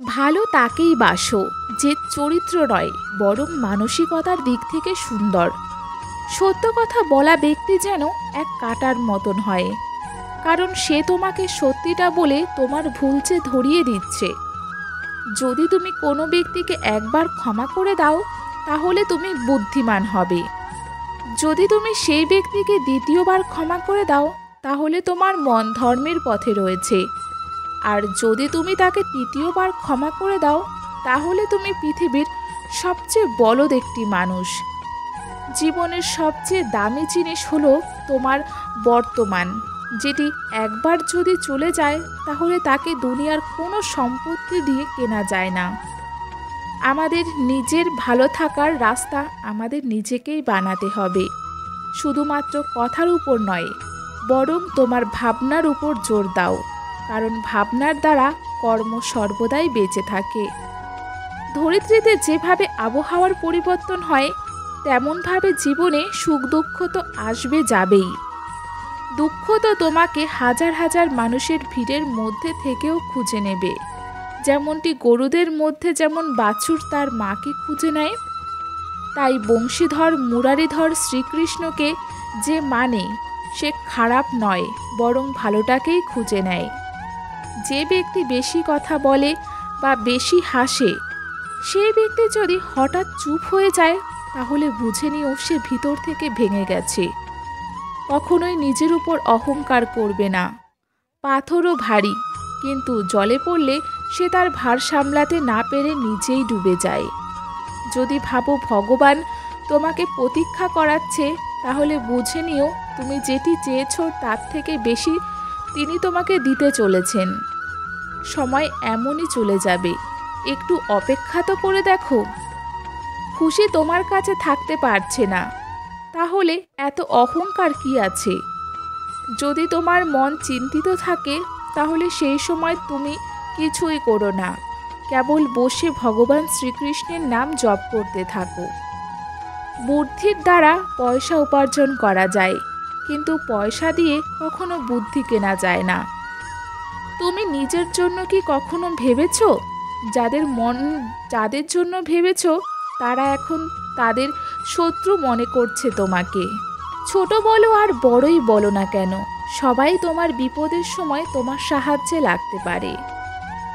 ভালো তাকেই বাসো যে চরিত্র নয় বরং মানসিকতার দিক থেকে সুন্দর। সত্য কথা বলা ব্যক্তি যেন এক কাঁটার মতন হয়, কারণ সে তোমাকে সত্যিটা বলে তোমার ভুলচে ধরিয়ে দিচ্ছে। যদি তুমি কোনো ব্যক্তিকে একবার ক্ষমা করে দাও তাহলে তুমি বুদ্ধিমান হবে। যদি তুমি সেই ব্যক্তিকে দ্বিতীয়বার ক্ষমা করে দাও তাহলে তোমার মন ধর্মের পথে রয়েছে। আর যদি তুমি তাকে তৃতীয়বার ক্ষমা করে দাও তাহলে তুমি পৃথিবীর সবচেয়ে বলদ একটি মানুষ। জীবনের সবচেয়ে দামি জিনিস হলো তোমার বর্তমান, যেটি একবার যদি চলে যায় তাহলে তাকে দুনিয়ার কোনো সম্পত্তি দিয়ে কেনা যায় না। আমাদের নিজের ভালো থাকার রাস্তা আমাদের নিজেকেই বানাতে হবে, শুধুমাত্র কথার উপর নয় বরং তোমার ভাবনার উপর জোর দাও, কারণ ভাবনার দ্বারা কর্ম সর্বদাই বেঁচে থাকে। ধরিত্রীতে যেভাবে আবহাওয়ার পরিবর্তন হয় তেমনভাবে জীবনে সুখ দুঃখ তো আসবে যাবেই। দুঃখ তো তোমাকে হাজার হাজার মানুষের ভিড়ের মধ্যে থেকেও খুঁজে নেবে, যেমনটি গরুদের মধ্যে যেমন বাছুর তার মাকে খুঁজে নেয়। তাই বংশীধর মুরারিধর শ্রীকৃষ্ণকে যে মানে সে খারাপ নয় বরং ভালোটাকেই খুঁজে নেয়। যে ব্যক্তি বেশি কথা বলে বা বেশি হাসে সেই ব্যক্তি যদি হঠাৎ চুপ হয়ে যায় তাহলে বুঝে নিও সে ভিতর থেকে ভেঙে গেছে। কখনোই নিজের উপর অহংকার করবে না। পাথরও ভারী, কিন্তু জলে পড়লে সে তার ভার সামলাতে না পেরে নিজেই ডুবে যায়। যদি ভাবো ভগবান তোমাকে প্রতীক্ষা করাচ্ছে তাহলে বুঝে নিও তুমি যেটি চেয়েছ তার থেকে বেশি তিনি তোমাকে দিতে চলেছেন। সময় এমনই চলে যাবে, একটু অপেক্ষা তো করে দেখো। খুশি তোমার কাছে থাকতে পারছে না, তাহলে এত অহংকার কি আছে? যদি তোমার মন চিন্তিত থাকে তাহলে সেই সময় তুমি কিছুই করো না, কেবল বসে ভগবান শ্রীকৃষ্ণের নাম জপ করতে থাকো। বুদ্ধির দ্বারা পয়সা উপার্জন করা যায়, কিন্তু পয়সা দিয়ে কখনো বুদ্ধি কেনা যায় না। তুমি নিজের জন্য কি কখনো ভেবেছো? যাদের জন্য ভেবেছো তারা এখন তাদের শত্রু মনে করছে তোমাকে। ছোট বলো আর বড়ই বলো না কেন, সবাই তোমার বিপদের সময় তোমার সাহায্যে লাগতে পারে।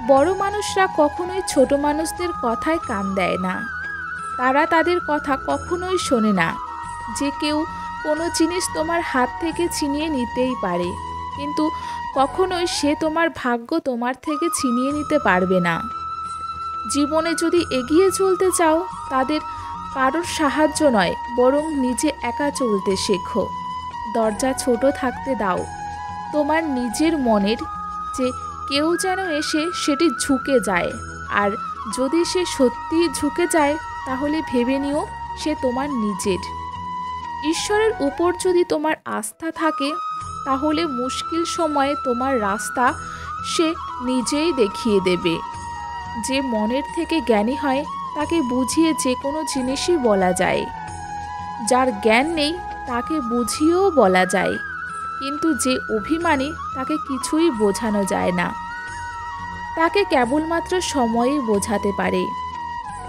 বড় মানুষরা কখনোই ছোট মানুষদের কথায় কান দেয় না, তারা তাদের কথা কখনোই শোনে না। যে কেউ কোনো জিনিস তোমার হাত থেকে ছিনিয়ে নিতেই পারে, কিন্তু কখনোই সে তোমার ভাগ্য তোমার থেকে ছিনিয়ে নিতে পারবে না। জীবনে যদি এগিয়ে চলতে চাও তাদের কারোর সাহায্য নয় বরং নিজে একা চলতে শেখো। দরজা ছোট থাকতে দাও তোমার নিজের মনের, যে কেউ যেন এসে সেটি ঝুঁকে যায়। আর যদি সে সত্যিই ঝুঁকে যায় তাহলে ভেবে নিও সে তোমার নিজের। ঈশ্বরের উপর যদি তোমার আস্থা থাকে তাহলে মুশকিল সময়ে তোমার রাস্তা সে নিজেই দেখিয়ে দেবে। যে মনের থেকে জ্ঞানী হয় তাকে বুঝিয়ে যে কোনো জিনিসই বলা যায়। যার জ্ঞান নেই তাকে বুঝিয়েও বলা যায়, কিন্তু যে অভিমানী তাকে কিছুই বোঝানো যায় না। তাকে কেবলমাত্র সময়ই বোঝাতে পারে।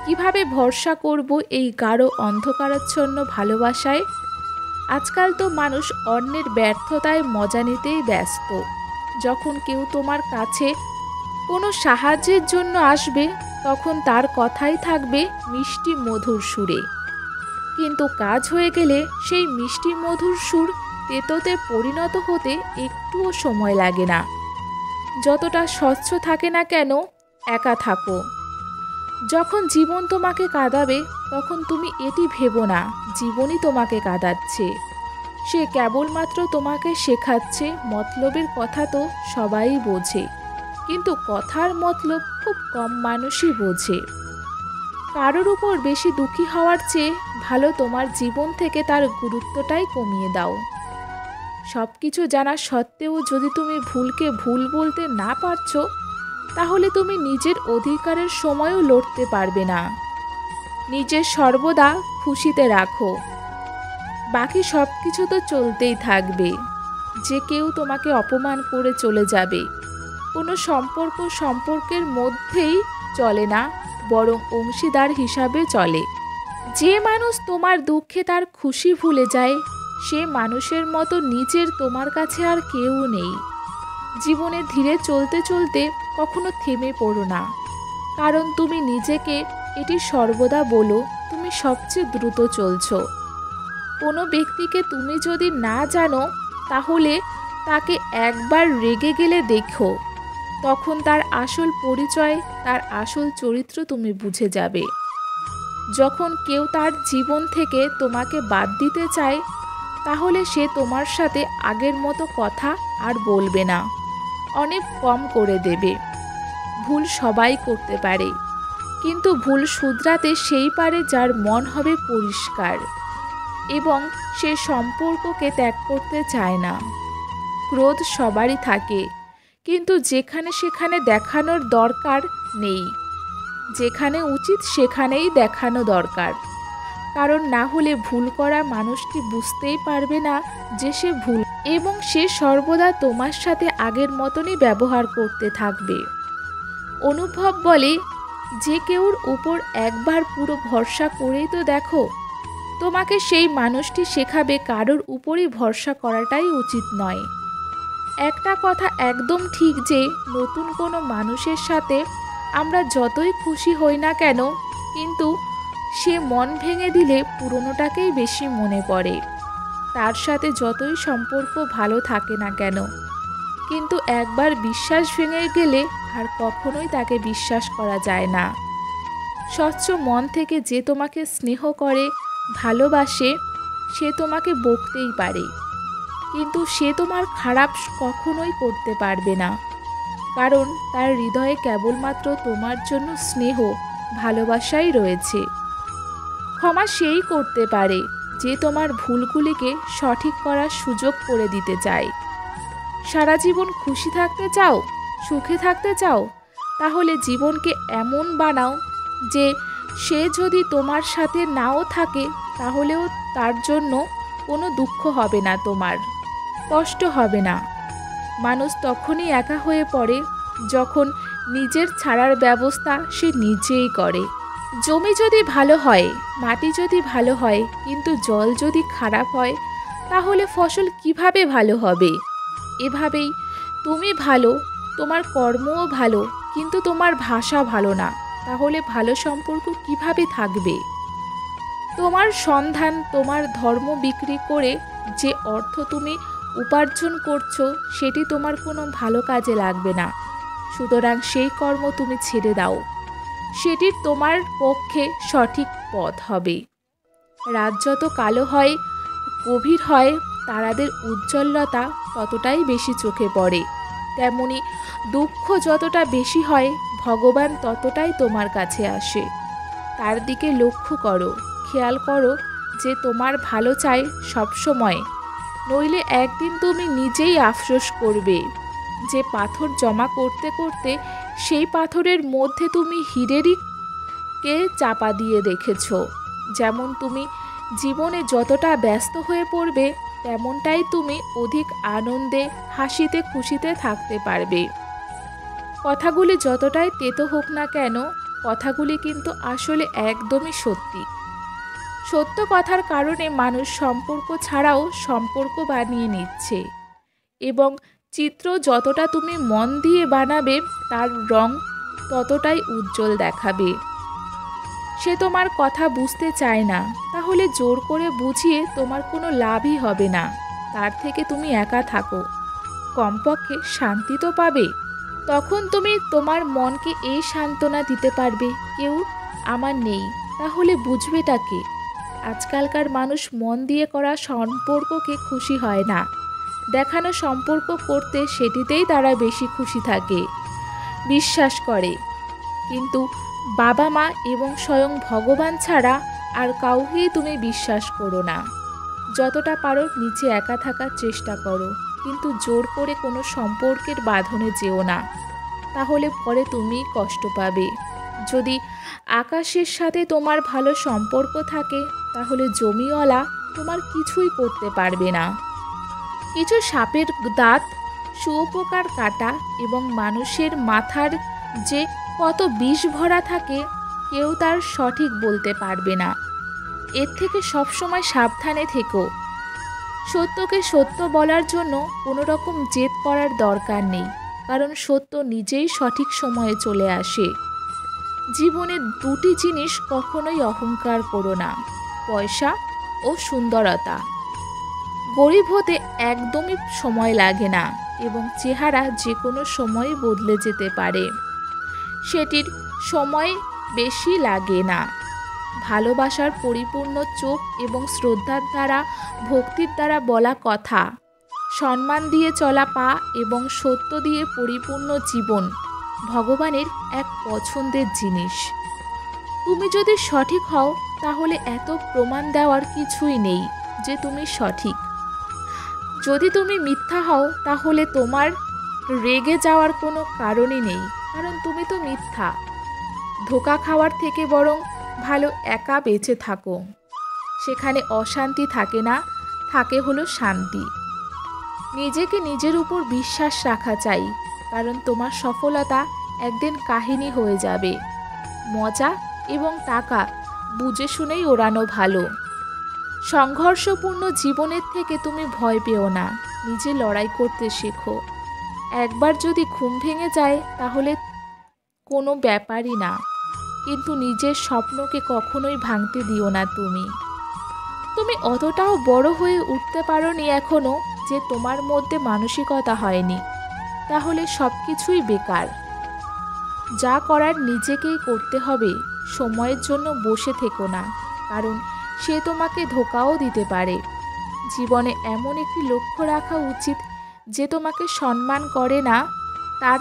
কিভাবে ভরসা করব এই গাঢ় অন্ধকারাচ্ছন্ন ভালোবাসায়? আজকাল তো মানুষ অন্যের ব্যর্থতায় মজা নিতেই ব্যস্ত। যখন কেউ তোমার কাছে কোনো সাহায্যের জন্য আসবে তখন তার কথাই থাকবে মিষ্টি মধুর সুরে, কিন্তু কাজ হয়ে গেলে সেই মিষ্টি মধুর সুর তেতোতে পরিণত হতে একটুও সময় লাগে না। যতটা স্বচ্ছ থাকে না কেন, একা থাকো। যখন জীবন তোমাকে কাঁদাবে তখন তুমি এটি ভেবো না জীবনই তোমাকে কাঁদাচ্ছে। সে কেবলমাত্র তোমাকে শেখাচ্ছে মতলবের কথা তো সবাই বোঝে, কিন্তু কথার মতলব খুব কম মানুষই বোঝে। কারোর উপর বেশি দুঃখী হওয়ার চেয়ে ভালো তোমার জীবন থেকে তার গুরুত্বটাই কমিয়ে দাও। সব কিছু জানা সত্ত্বেও যদি তুমি ভুলকে ভুল বলতে না পারছো তাহলে তুমি নিজের অধিকারের সময়ও লড়তে পারবে না। নিজের সর্বদা খুশিতে রাখো, বাকি সব কিছু তো চলতেই থাকবে। যে কেউ তোমাকে অপমান করে চলে যাবে, কোনো সম্পর্কের মধ্যেই চলে না, বরং অংশীদার হিসাবে চলে। যে মানুষ তোমার দুঃখে তার খুশি ভুলে যায়, সে মানুষের মতো নিজের তোমার কাছে আর কেউ নেই। জীবনে ধীরে চলতে চলতে কখনো থেমে পড়ো না, কারণ তুমি নিজেকে এটি সর্বদা বলো তুমি সবচেয়ে দ্রুত চলছো। কোনো ব্যক্তিকে তুমি যদি না জানো, তাহলে তাকে একবার রেগে গেলে দেখো, তখন তার আসল পরিচয়, তার আসল চরিত্র তুমি বুঝে যাবে। যখন কেউ তার জীবন থেকে তোমাকে বাদ দিতে চায়, তাহলে সে তোমার সাথে আগের মতো কথা আর বলবে না, অনেক কম করে দেবে। ভুল সবাই করতে পারে, কিন্তু ভুল শুধরাতে সেই পারে যার মন হবে পরিষ্কার এবং সে সম্পর্ককে ত্যাগ করতে চায় না। ক্রোধ সবারই থাকে, কিন্তু যেখানে সেখানে দেখানোর দরকার নেই, যেখানে উচিত সেখানেই দেখানো দরকার। কারণ না হলে ভুল করা মানুষটি বুঝতেই পারবে না যে সে ভুল, এবং সে সর্বদা তোমার সাথে আগের মতনই ব্যবহার করতে থাকবে। অনুভব বলে, যে কেউর উপর একবার পুরো ভরসা করেই তো দেখো। তোমাকে সেই মানুষটি শেখাবে কারোর উপরই ভরসা করাটাই উচিত নয়। একটা কথা একদম ঠিক যে নতুন কোনো মানুষের সাথে আমরা যতই খুশি হই না কেন, কিন্তু সে মন ভেঙে দিলে পুরনোটাকেই বেশি মনে পড়ে। তার সাথে যতই সম্পর্ক ভালো থাকে না কেন, কিন্তু একবার বিশ্বাস ভেঙে গেলে আর কখনোই তাকে বিশ্বাস করা যায় না। স্বচ্ছ মন থেকে যে তোমাকে স্নেহ করে, ভালোবাসে, সে তোমাকে বকতেই পারে, কিন্তু সে তোমার খারাপ কখনোই করতে পারবে না, কারণ তার হৃদয়ে কেবলমাত্র তোমার জন্য স্নেহ, ভালোবাসাই রয়েছে। ক্ষমা সেই করতে পারে যে তোমার ভুলগুলিকে সঠিক করার সুযোগ করে দিতে চায়। সারা জীবন খুশি থাকতে চাও, সুখে থাকতে চাও, তাহলে জীবনকে এমন বানাও যে সে যদি তোমার সাথে নাও থাকে, তাহলেও তার জন্য কোনো দুঃখ হবে না, তোমার কষ্ট হবে না। মানুষ তখনই একা হয়ে পড়ে যখন নিজের ছাড়ার ব্যবস্থা সে নিজেই করে। জমি যদি ভালো হয়, মাটি যদি ভালো হয়, কিন্তু জল যদি খারাপ হয়, তাহলে ফসল কিভাবে ভালো হবে? এভাবেই তুমি ভালো, তোমার কর্মও ভালো, কিন্তু তোমার ভাষা ভালো না, তাহলে ভালো সম্পর্ক কিভাবে থাকবে? তোমার সন্ধান, তোমার ধর্ম বিক্রি করে যে অর্থ তুমি উপার্জন করছো, সেটি তোমার কোনো ভালো কাজে লাগবে না। সুতরাং সেই কর্ম তুমি ছেড়ে দাও, সেটি তোমার পক্ষে সঠিক পথ হবে। রাত যত কালো হয়, গভীর হয়, তারাদের উজ্জ্বলতা ততটাই বেশি চোখে পড়ে। তেমনি দুঃখ যতটা বেশি হয়, ভগবান ততটাই তোমার কাছে আসে। তার দিকে লক্ষ্য করো, খেয়াল করো যে তোমার ভালো চাই সবসময়, নইলে একদিন তুমি নিজেই আফসোস করবে যে পাথর জমা করতে করতে সেই পাথরের মধ্যে তুমি হীরেরকে চাপা দিয়ে রেখেছ। যেমন তুমি জীবনে যতটা ব্যস্ত হয়ে পড়বে, তেমনটাই তুমি অধিক আনন্দে, হাসিতে, খুশিতে থাকতে পারবে। কথাগুলি যতটাই তেতো হোক না কেন, কথাগুলি কিন্তু আসলে একদমই সত্যি। সত্য কথার কারণে মানুষ সম্পর্ক ছাড়াও সম্পর্ক বানিয়ে নিচ্ছে, এবং চিত্র যতটা তুমি মন দিয়ে বানাবে, তার রং ততটাই উজ্জ্বল দেখাবে। সে তোমার কথা বুঝতে চায় না, তাহলে জোর করে বুঝিয়ে তোমার কোনো লাভই হবে না। তার থেকে তুমি একা থাকো, কমপক্ষে শান্তি তো পাবে। তখন তুমি তোমার মনকে এই সান্ত্বনা দিতে পারবে, কেউ আমার নেই, তাহলে বুঝবেটা কে? আজকালকার মানুষ মন দিয়ে করা সম্পর্ককে খুশি হয় না, দেখানো সম্পর্ক করতে সেটিতেই তারা বেশি খুশি থাকে, বিশ্বাস করে। কিন্তু বাবা মা এবং স্বয়ং ভগবান ছাড়া আর কাউকেই তুমি বিশ্বাস করো না। যতটা পারো নিচে একা থাকার চেষ্টা করো, কিন্তু জোর করে কোনো সম্পর্কের বাঁধনে যেও না, তাহলে পরে তুমি কষ্ট পাবে। যদি আকাশের সাথে তোমার ভালো সম্পর্ক থাকে, তাহলে জমিওয়ালা তোমার কিছুই করতে পারবে না। কিছু সাপের দাঁত শুঁয়োপোকার কাঁটা এবং মানুষের মাথার যে কত বিষ ভরা থাকে কেউ তার সঠিক বলতে পারবে না। এর থেকে সবসময় সাবধানে থেকো। সত্যকে সত্য বলার জন্য কোনো রকম জেদ করার দরকার নেই, কারণ সত্য নিজেই সঠিক সময়ে চলে আসে। জীবনে দুটি জিনিস কখনোই অহংকার করো না, পয়সা ও সুন্দরতা। গরিব হতে একদমই সময় লাগে না এবং চেহারা যে কোনো সময় বদলে যেতে পারে, সেটির সময় বেশি লাগে না। ভালোবাসার পরিপূর্ণ চোখ এবং শ্রদ্ধার দ্বারা, ভক্তির দ্বারা বলা কথা, সম্মান দিয়ে চলা পা এবং সত্য দিয়ে পরিপূর্ণ জীবন ভগবানের এক পছন্দের জিনিস। তুমি যদি সঠিক হও তাহলে এত প্রমাণ দেওয়ার কিছুই নেই যে তুমি সঠিক। যদি তুমি মিথ্যা হও তাহলে তোমার রেগে যাওয়ার কোনো কারণই নেই, কারণ তুমি তো মিথ্যা। ধোঁকা খাওয়ার থেকে বরং ভালো একা বেঁচে থাকো, সেখানে অশান্তি থাকে না, থাকে হলো শান্তি। নিজেকে নিজের উপর বিশ্বাস রাখা চাই, কারণ তোমার সফলতা একদিন কাহিনী হয়ে যাবে। মজা এবং টাকা বুঝে শুনেই ওড়ানো ভালো। সংঘর্ষপূর্ণ জীবনের থেকে তুমি ভয় পেও না, নিজে লড়াই করতে শেখো। একবার যদি ঘুম ভেঙে যায় তাহলে কোনো ব্যাপারই না, কিন্তু নিজের স্বপ্নকে কখনোই ভাঙতে দিও না। তুমি অতটাও বড় হয়ে উঠতে পারোনি এখনো যে তোমার মধ্যে মানসিকতা হয়নি, তাহলে সব কিছুই বেকার। যা করার নিজেকেই করতে হবে। সময়ের জন্য বসে থেকো না, কারণ সে তোমাকে ধোঁকাও দিতে পারে। জীবনে এমন একটি লক্ষ্য রাখা উচিত যে তোমাকে সম্মান করে না, তার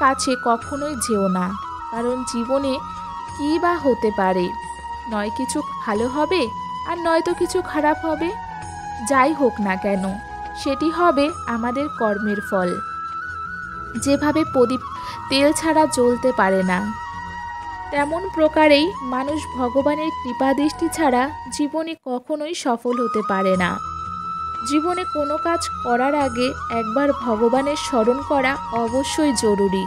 কাছে কখনোই যেও না, কারণ জীবনে কী বা হতে পারে, নয় কিছু ভালো হবে আর নয়তো কিছু খারাপ হবে। যাই হোক না কেন, সেটি হবে আমাদের কর্মের ফল। যেভাবে প্রদীপ তেল ছাড়া জ্বলতে পারে না, তেমন প্রকারেই মানুষ ভগবানের কৃপাদৃষ্টি ছাড়া জীবনে কখনোই সফল হতে পারে না। জীবনে কোনো কাজ করার আগে একবার ভগবানের স্মরণ করা অবশ্যই জরুরি,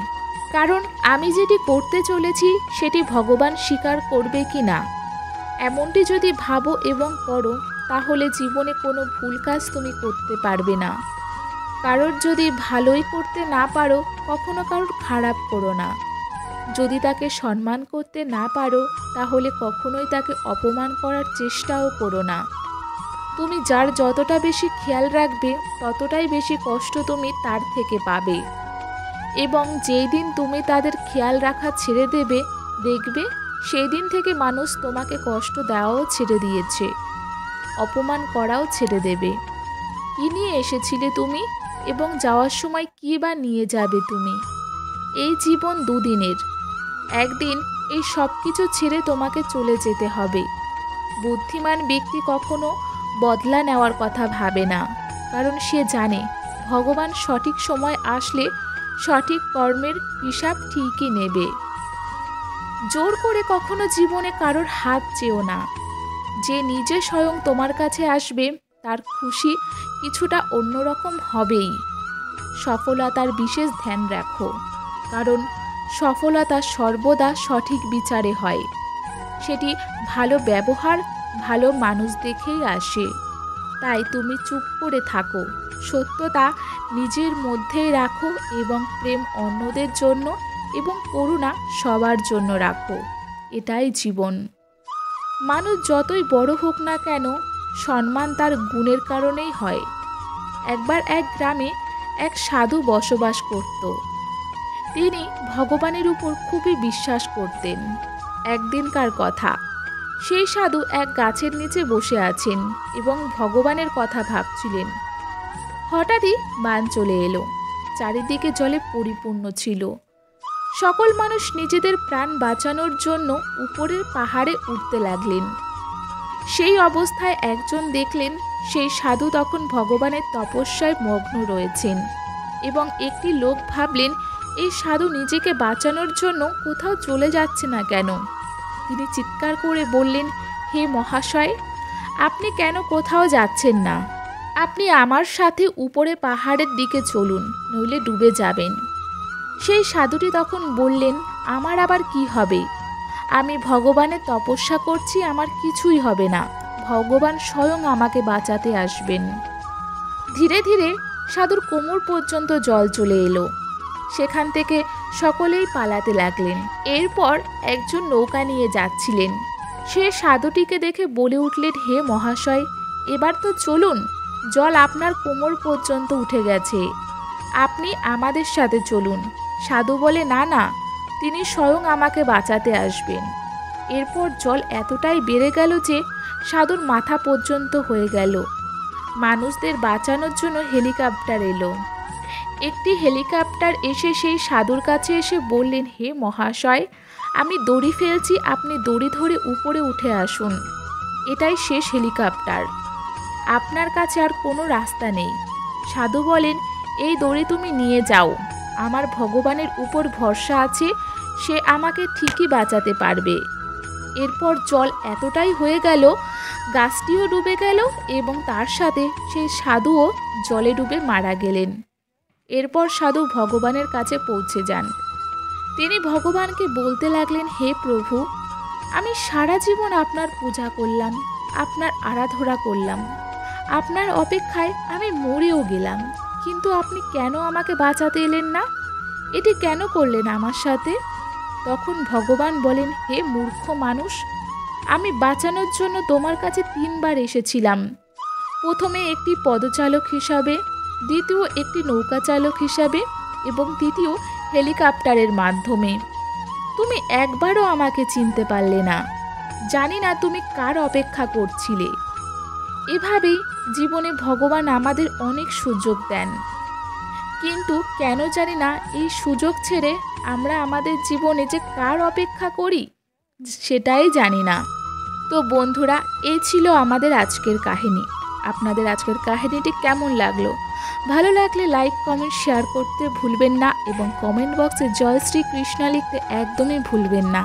কারণ আমি যেটি করতে চলেছি সেটি ভগবান স্বীকার করবে কি না, এমনটি যদি ভাবো এবং করো তাহলে জীবনে কোনো ভুল কাজ তুমি করতে পারবে না। কারোর যদি ভালোই করতে না পারো, কখনো কারোর খারাপ করো না। যদি তাকে সম্মান করতে না পারো তাহলে কখনোই তাকে অপমান করার চেষ্টাও করো না। তুমি যার যতটা বেশি খেয়াল রাখবে ততটাই বেশি কষ্ট তুমি তার থেকে পাবে, এবং যেই দিন তুমি তাদের খেয়াল রাখা ছেড়ে দেবে, দেখবে সেই দিন থেকে মানুষ তোমাকে কষ্ট দেওয়াও ছেড়ে দিয়েছে, অপমান করাও ছেড়ে দেবে। কী নিয়ে এসেছিলে তুমি এবং যাওয়ার সময় কী বা নিয়ে যাবে তুমি? এই জীবন দুদিনের, একদিন এই সব কিছু ছেড়ে তোমাকে চলে যেতে হবে। বুদ্ধিমান ব্যক্তি কখনো বদলা নেওয়ার কথা ভাবে না, কারণ সে জানে ভগবান সঠিক সময় আসলে সঠিক কর্মের হিসাব ঠিকই নেবে। জোর করে কখনো জীবনে কারোর হাত চেও না। যে নিজে স্বয়ং তোমার কাছে আসবে তার খুশি কিছুটা অন্যরকম হবেই। সফলতার বিশেষ ধ্যান রাখো, কারণ সফলতা সর্বদা সঠিক বিচারে হয়। সেটি ভালো ব্যবহার, ভালো মানুষ দেখেই আসে। তাই তুমি চুপ করে থাকো, সত্যতা নিজের মধ্যেই রাখো এবং প্রেম অন্যদের জন্য এবং করুণা সবার জন্য রাখো। এটাই জীবন। মানুষ যতই বড় হোক না কেন, সম্মান তার গুণের কারণেই হয়। একবার এক গ্রামে এক সাধু বসবাস করত। তিনি ভগবানের উপর খুবই বিশ্বাস করতেন। একদিনকার কথা, সেই সাধু এক গাছের নিচে বসে আছেন এবং ভগবানের কথা ভাবছিলেন। হঠাৎই বান চলে এলো। চারিদিকে জলে পরিপূর্ণ ছিল। সকল মানুষ নিজেদের প্রাণ বাঁচানোর জন্য উপরের পাহাড়ে উঠতে লাগলেন। সেই অবস্থায় একজন দেখলেন সেই সাধু তখন ভগবানের তপস্যায় মগ্ন রয়েছেন, এবং একটি লোক ভাবলেন এই সাধু নিজেকে বাঁচানোর জন্য কোথাও চলে যাচ্ছে না কেন। তিনি চিৎকার করে বললেন, হে মহাশয়, আপনি কেন কোথাও যাচ্ছেন না? আপনি আমার সাথে উপরে পাহাড়ের দিকে চলুন, নইলে ডুবে যাবেন। সেই সাধুটি তখন বললেন, আমার আবার কি হবে? আমি ভগবানের তপস্যা করছি, আমার কিছুই হবে না। ভগবান স্বয়ং আমাকে বাঁচাতে আসবেন। ধীরে ধীরে সাধুর কোমর পর্যন্ত জল চলে এলো। সেখান থেকে সকলেই পালাতে লাগলেন। এরপর একজন নৌকা নিয়ে যাচ্ছিলেন। সে সাধুটিকে দেখে বলে উঠলেন, হে মহাশয়, এবার তো চলুন, জল আপনার কোমর পর্যন্ত উঠে গেছে, আপনি আমাদের সাথে চলুন। সাধু বলে, না না, তিনি স্বয়ং আমাকে বাঁচাতে আসবেন। এরপর জল এতটাই বেড়ে গেল যে সাধুর মাথা পর্যন্ত হয়ে গেল। মানুষদের বাঁচানোর জন্য হেলিকপ্টার এলো। একটি হেলিকপ্টার এসে সেই সাধুর কাছে এসে বললেন, হে মহাশয়, আমি দড়ি ফেলছি, আপনি দড়ি ধরে উপরে উঠে আসুন। এটাই শেষ হেলিকপ্টার, আপনার কাছে আর কোনো রাস্তা নেই। সাধু বলেন, এই দড়ি তুমি নিয়ে যাও, আমার ভগবানের উপর ভরসা আছে, সে আমাকে ঠিকই বাঁচাতে পারবে। এরপর জল এতটাই হয়ে গেল, গাছটিও ডুবে গেল এবং তার সাথে সেই সাধুও জলে ডুবে মারা গেলেন। এরপর সাধু ভগবানের কাছে পৌঁছে যান। তিনি ভগবানকে বলতে লাগলেন, হে প্রভু, আমি সারা জীবন আপনার পূজা করলাম, আপনার আরাধনা করলাম, আপনার অপেক্ষায় আমি মরেও গেলাম, কিন্তু আপনি কেন আমাকে বাঁচাতে এলেন না? এটি কেন করলেন আমার সাথে? তখন ভগবান বলেন, হে মূর্খ মানুষ, আমি বাঁচানোর জন্য তোমার কাছে 3 বার এসেছিলাম। প্রথমে একটি পদচালক হিসাবে, দ্বিতীয় একটি নৌকা চালক হিসাবে এবং তৃতীয় হেলিকপ্টারের মাধ্যমে। তুমি একবারও আমাকে চিনতে পারলে না। জানি না তুমি কার অপেক্ষা করছিলে। এভাবেই জীবনে ভগবান আমাদের অনেক সুযোগ দেন, কিন্তু কেন জানি না এই সুযোগ ছেড়ে আমরা আমাদের জীবনে যে কার অপেক্ষা করি সেটাই জানি না। তো বন্ধুরা, এই ছিল আমাদের আজকের কাহিনী। আপনাদের আজকের কাহিনীটি কেমন লাগলো? ভালো লাগলে লাইক, কমেন্ট, শেয়ার করতে ভুলবেন না এবং কমেন্ট বক্সে জয় শ্রী কৃষ্ণ লিখতে একদমই ভুলবেন না।